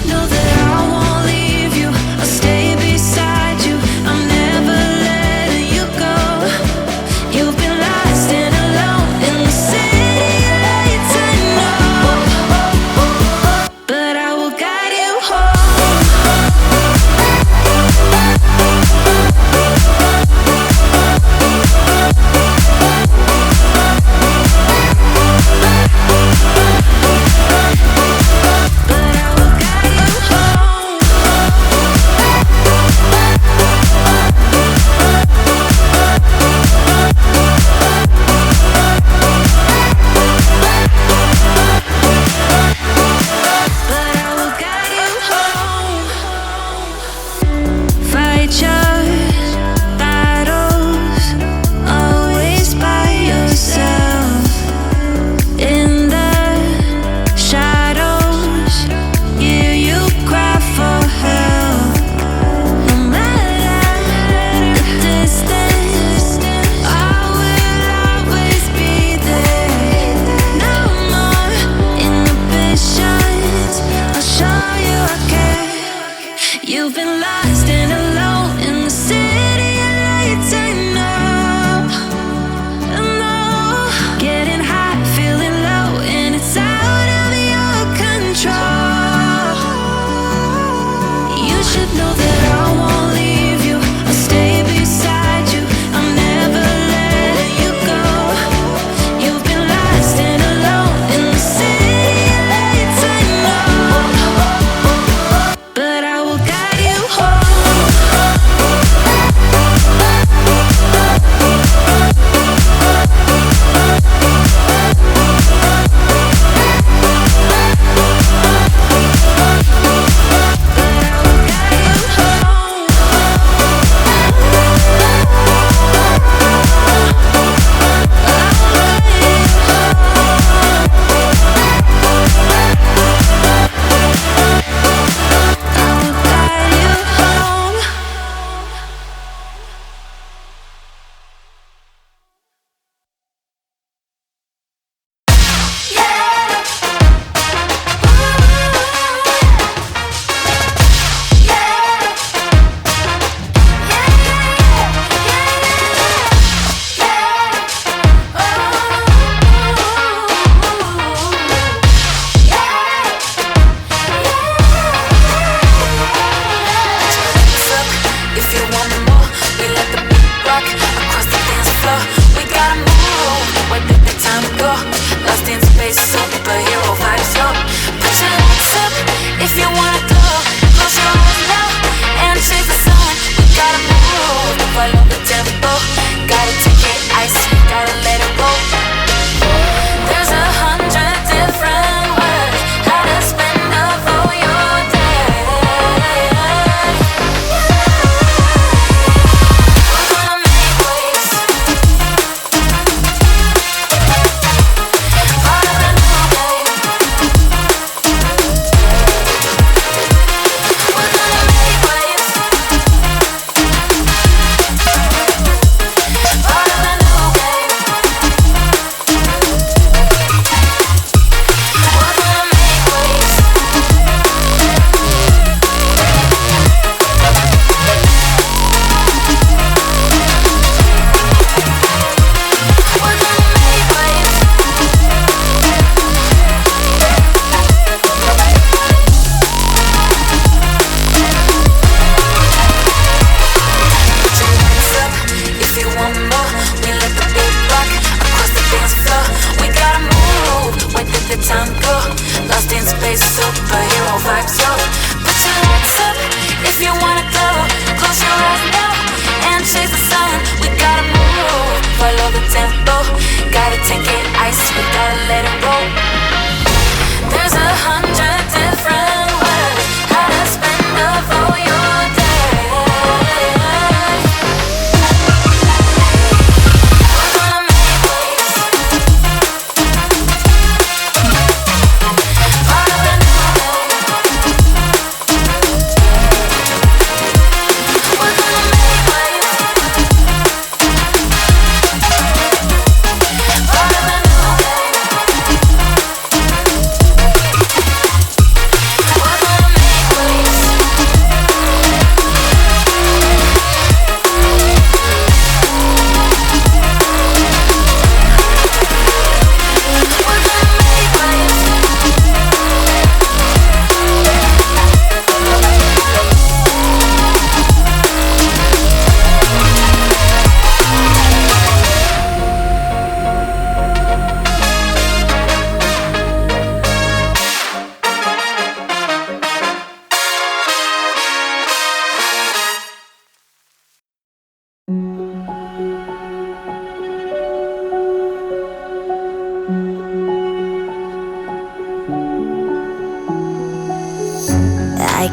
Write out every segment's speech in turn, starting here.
know that I won't leave you. I'll stay beside you. I'm never letting you go. You've been lost and alone in the city lights, I know, but I will guide you home. You've been lost and alone in the city lights, I know, getting high, feeling low, and it's out of your control. You should know that I won't leave you. I'll stay beside you. I'm never letting you go. You've been lost and alone in the city lights, I know, but I will guide you home.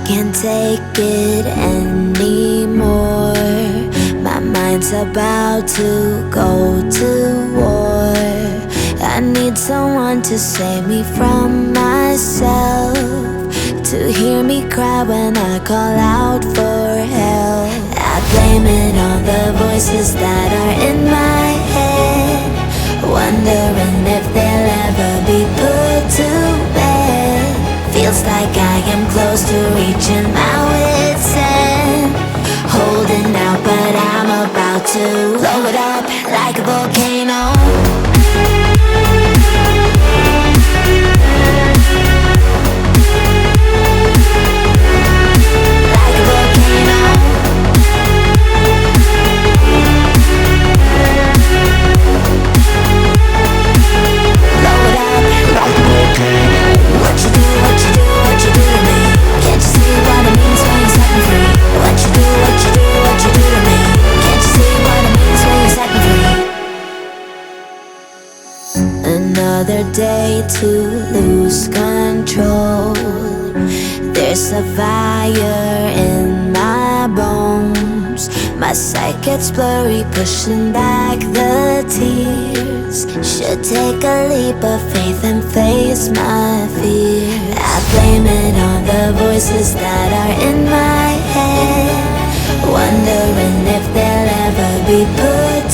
can't take it anymore. My mind's about to go to war. I need someone to save me from myself, to hear me cry when I call out for help. I blame it on the voices that are in my head, wondering if they'll ever be put to bed. Feels like I am close to reaching my wit's end, holding out but I'm about to blow it up like a volcano. Another day to lose control. There's a fire in my bones. My sight gets blurry, pushing back the tears. Should take a leap of faith and face my fear. I blame it on the voices that are in my head, wondering if they'll ever be put